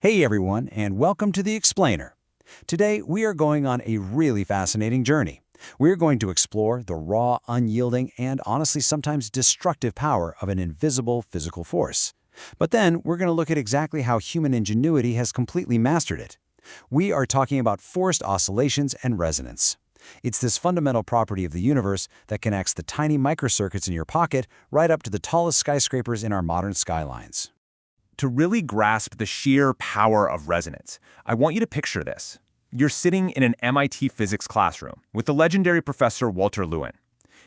Hey everyone, and welcome to The Explainer. Today, we are going on a really fascinating journey. We're going to explore the raw, unyielding, and honestly sometimes destructive power of an invisible physical force. But then, we're going to look at exactly how human ingenuity has completely mastered it. We are talking about forced oscillations and resonance. It's this fundamental property of the universe that connects the tiny microcircuits in your pocket right up to the tallest skyscrapers in our modern skylines. To really grasp the sheer power of resonance, I want you to picture this. You're sitting in an MIT physics classroom with the legendary Professor Walter Lewin.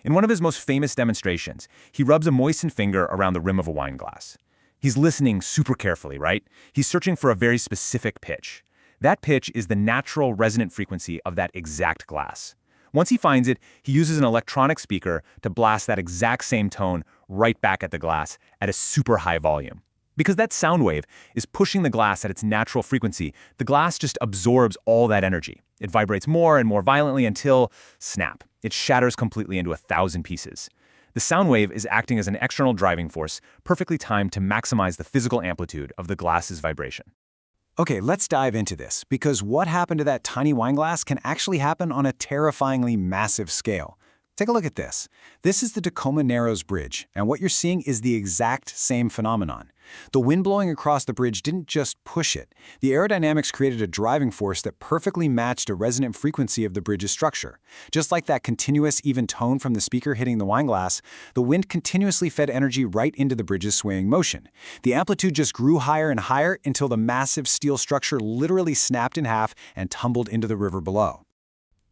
In one of his most famous demonstrations, he rubs a moistened finger around the rim of a wine glass. He's listening super carefully, right? He's searching for a very specific pitch. That pitch is the natural resonant frequency of that exact glass. Once he finds it, he uses an electronic speaker to blast that exact same tone right back at the glass at a super high volume. Because that sound wave is pushing the glass at its natural frequency, the glass just absorbs all that energy. It vibrates more and more violently until, snap, it shatters completely into 1,000 pieces. The sound wave is acting as an external driving force, perfectly timed to maximize the physical amplitude of the glass's vibration. Okay, let's dive into this, because what happened to that tiny wine glass can actually happen on a terrifyingly massive scale. Take a look at this. This is the Tacoma Narrows Bridge, and what you're seeing is the exact same phenomenon. The wind blowing across the bridge didn't just push it. The aerodynamics created a driving force that perfectly matched a resonant frequency of the bridge's structure. Just like that continuous, even tone from the speaker hitting the wine glass, the wind continuously fed energy right into the bridge's swaying motion. The amplitude just grew higher and higher until the massive steel structure literally snapped in half and tumbled into the river below.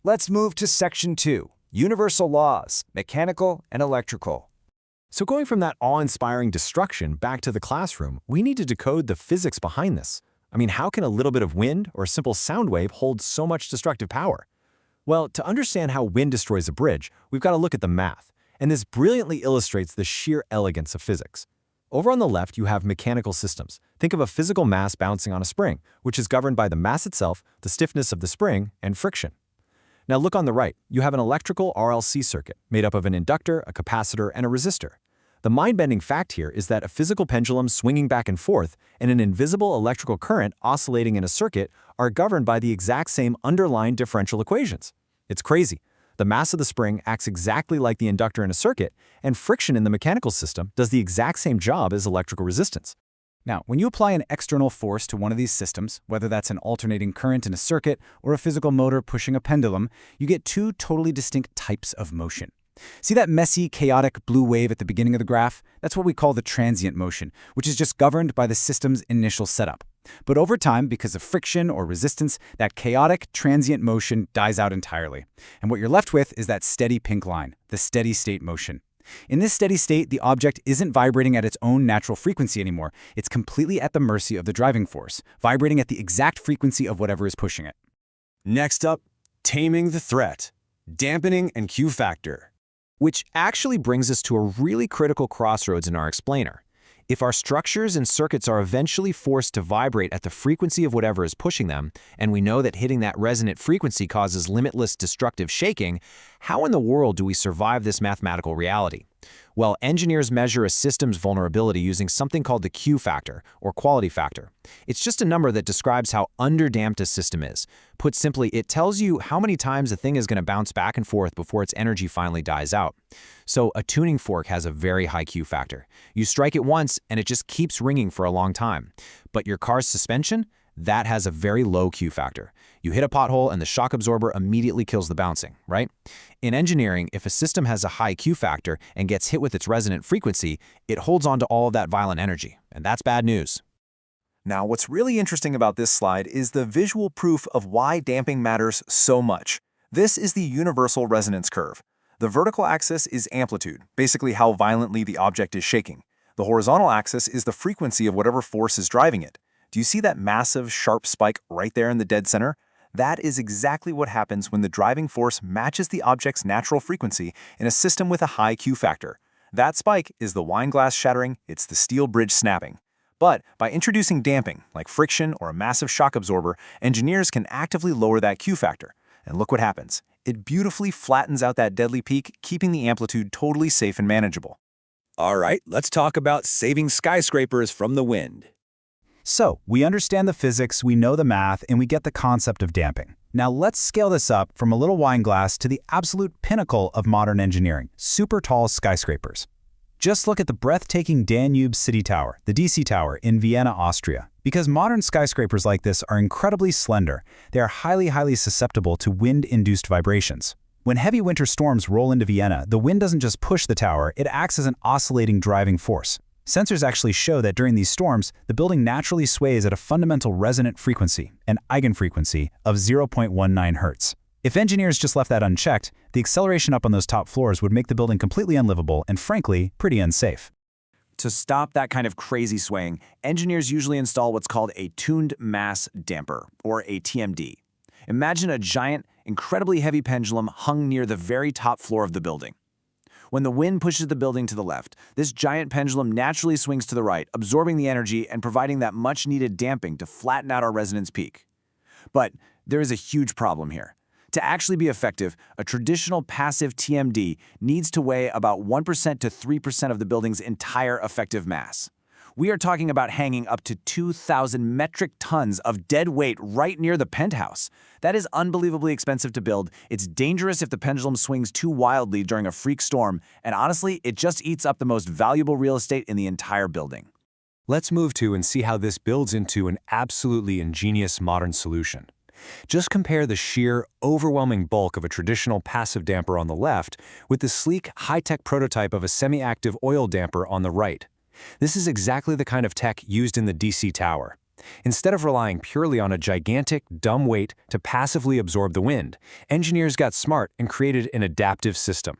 Let's move to Section 2. Universal laws, mechanical and electrical. So going from that awe-inspiring destruction back to the classroom, we need to decode the physics behind this. I mean, how can a little bit of wind or a simple sound wave hold so much destructive power? Well, to understand how wind destroys a bridge, we've got to look at the math, and this brilliantly illustrates the sheer elegance of physics. Over on the left, you have mechanical systems. Think of a physical mass bouncing on a spring, which is governed by the mass itself, the stiffness of the spring, and friction. Now look on the right, you have an electrical RLC circuit made up of an inductor, a capacitor, and a resistor. The mind-bending fact here is that a physical pendulum swinging back and forth and an invisible electrical current oscillating in a circuit are governed by the exact same underlying differential equations. It's crazy. The mass of the spring acts exactly like the inductor in a circuit, and friction in the mechanical system does the exact same job as electrical resistance. Now, when you apply an external force to one of these systems, whether that's an alternating current in a circuit or a physical motor pushing a pendulum, you get two totally distinct types of motion. See that messy, chaotic blue wave at the beginning of the graph? That's what we call the transient motion, which is just governed by the system's initial setup. But over time, because of friction or resistance, that chaotic, transient motion dies out entirely. And what you're left with is that steady pink line, the steady state motion. In this steady state, the object isn't vibrating at its own natural frequency anymore. It's completely at the mercy of the driving force, vibrating at the exact frequency of whatever is pushing it. Next up, taming the threat, dampening and Q factor. Which actually brings us to a really critical crossroads in our explainer. If our structures and circuits are eventually forced to vibrate at the frequency of whatever is pushing them, and we know that hitting that resonant frequency causes limitless destructive shaking, how in the world do we survive this mathematical reality? Well, engineers measure a system's vulnerability using something called the Q factor, or quality factor. It's just a number that describes how underdamped a system is. Put simply, it tells you how many times a thing is going to bounce back and forth before its energy finally dies out. So a tuning fork has a very high Q factor. You strike it once, and it just keeps ringing for a long time. But your car's suspension? That has a very low Q factor. You hit a pothole and the shock absorber immediately kills the bouncing, right? In engineering, if a system has a high Q factor and gets hit with its resonant frequency, it holds on to all of that violent energy, and that's bad news. Now, what's really interesting about this slide is the visual proof of why damping matters so much. This is the universal resonance curve. The vertical axis is amplitude, basically how violently the object is shaking. The horizontal axis is the frequency of whatever force is driving it. Do you see that massive, sharp spike right there in the dead center? That is exactly what happens when the driving force matches the object's natural frequency in a system with a high Q factor. That spike is the wine glass shattering, it's the steel bridge snapping. But by introducing damping, like friction or a massive shock absorber, engineers can actively lower that Q factor. And look what happens. It beautifully flattens out that deadly peak, keeping the amplitude totally safe and manageable. All right, let's talk about saving skyscrapers from the wind. So, we understand the physics, we know the math, and we get the concept of damping. Now let's scale this up from a little wine glass to the absolute pinnacle of modern engineering, super tall skyscrapers. Just look at the breathtaking Danube City Tower, the DC Tower in Vienna, Austria. Because modern skyscrapers like this are incredibly slender, they are highly susceptible to wind-induced vibrations. When heavy winter storms roll into Vienna, the wind doesn't just push the tower, it acts as an oscillating driving force. Sensors actually show that during these storms, the building naturally sways at a fundamental resonant frequency, an eigenfrequency, of 0.19 Hz. If engineers just left that unchecked, the acceleration up on those top floors would make the building completely unlivable and, frankly, pretty unsafe. To stop that kind of crazy swaying, engineers usually install what's called a tuned mass damper, or a TMD. Imagine a giant, incredibly heavy pendulum hung near the very top floor of the building. When the wind pushes the building to the left, this giant pendulum naturally swings to the right, absorbing the energy and providing that much-needed damping to flatten out our resonance peak. But there is a huge problem here. To actually be effective, a traditional passive TMD needs to weigh about 1% to 3% of the building's entire effective mass. We are talking about hanging up to 2,000 metric tons of dead weight right near the penthouse. That is unbelievably expensive to build. It's dangerous if the pendulum swings too wildly during a freak storm, and honestly, it just eats up the most valuable real estate in the entire building. Let's move to and see how this builds into an absolutely ingenious modern solution. Just compare the sheer, overwhelming bulk of a traditional passive damper on the left with the sleek, high-tech prototype of a semi-active oil damper on the right. This is exactly the kind of tech used in the DC Tower. Instead of relying purely on a gigantic, dumb weight to passively absorb the wind, engineers got smart and created an adaptive system.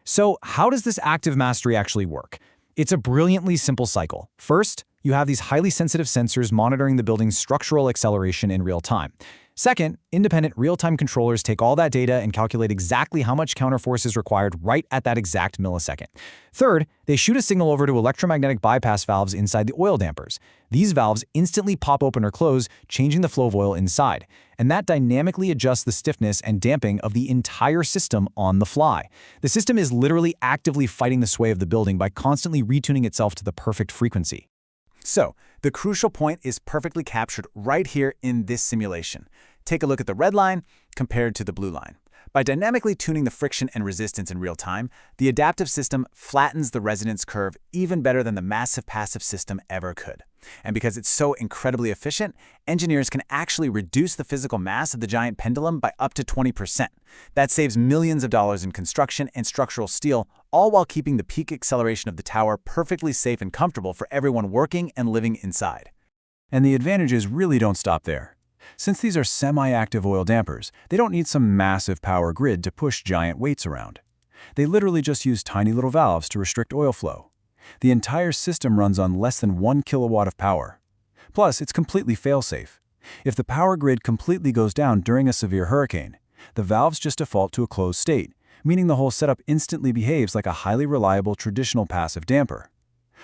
So, how does this active mastery actually work? It's a brilliantly simple cycle. First, you have these highly sensitive sensors monitoring the building's structural acceleration in real time. Second, independent real-time controllers take all that data and calculate exactly how much counterforce is required right at that exact millisecond. Third, they shoot a signal over to electromagnetic bypass valves inside the oil dampers. These valves instantly pop open or close, changing the flow of oil inside. And that dynamically adjusts the stiffness and damping of the entire system on the fly. The system is literally actively fighting the sway of the building by constantly retuning itself to the perfect frequency. So, the crucial point is perfectly captured right here in this simulation. Take a look at the red line compared to the blue line. By dynamically tuning the friction and resistance in real time, the adaptive system flattens the resonance curve even better than the massive passive system ever could. And because it's so incredibly efficient, engineers can actually reduce the physical mass of the giant pendulum by up to 20%. That saves millions of dollars in construction and structural steel, all while keeping the peak acceleration of the tower perfectly safe and comfortable for everyone working and living inside. And the advantages really don't stop there. Since these are semi-active oil dampers, they don't need some massive power grid to push giant weights around. They literally just use tiny little valves to restrict oil flow. The entire system runs on less than 1 kilowatt of power. Plus, it's completely fail-safe. If the power grid completely goes down during a severe hurricane, the valves just default to a closed state, meaning the whole setup instantly behaves like a highly reliable traditional passive damper.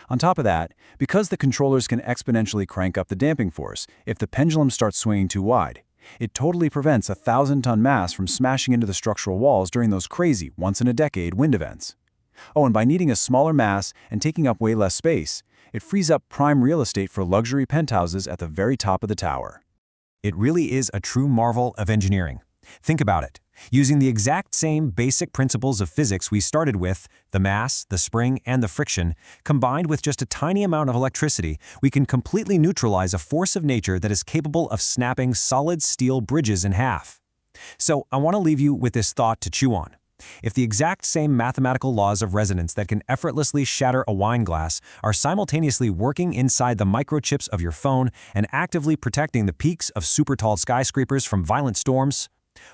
On top of that, because the controllers can exponentially crank up the damping force if the pendulum starts swinging too wide, it totally prevents a 1,000-ton mass from smashing into the structural walls during those crazy, once-in-a-decade wind events. Oh, and by needing a smaller mass and taking up way less space, it frees up prime real estate for luxury penthouses at the very top of the tower. It really is a true marvel of engineering. Think about it. Using the exact same basic principles of physics we started with, the mass, the spring, and the friction, combined with just a tiny amount of electricity, we can completely neutralize a force of nature that is capable of snapping solid steel bridges in half. So I want to leave you with this thought to chew on. If the exact same mathematical laws of resonance that can effortlessly shatter a wine glass are simultaneously working inside the microchips of your phone and actively protecting the peaks of super tall skyscrapers from violent storms,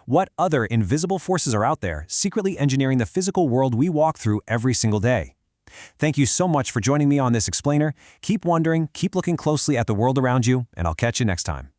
what other invisible forces are out there secretly engineering the physical world we walk through every single day? Thank you so much for joining me on this explainer. Keep wondering, keep looking closely at the world around you, and I'll catch you next time.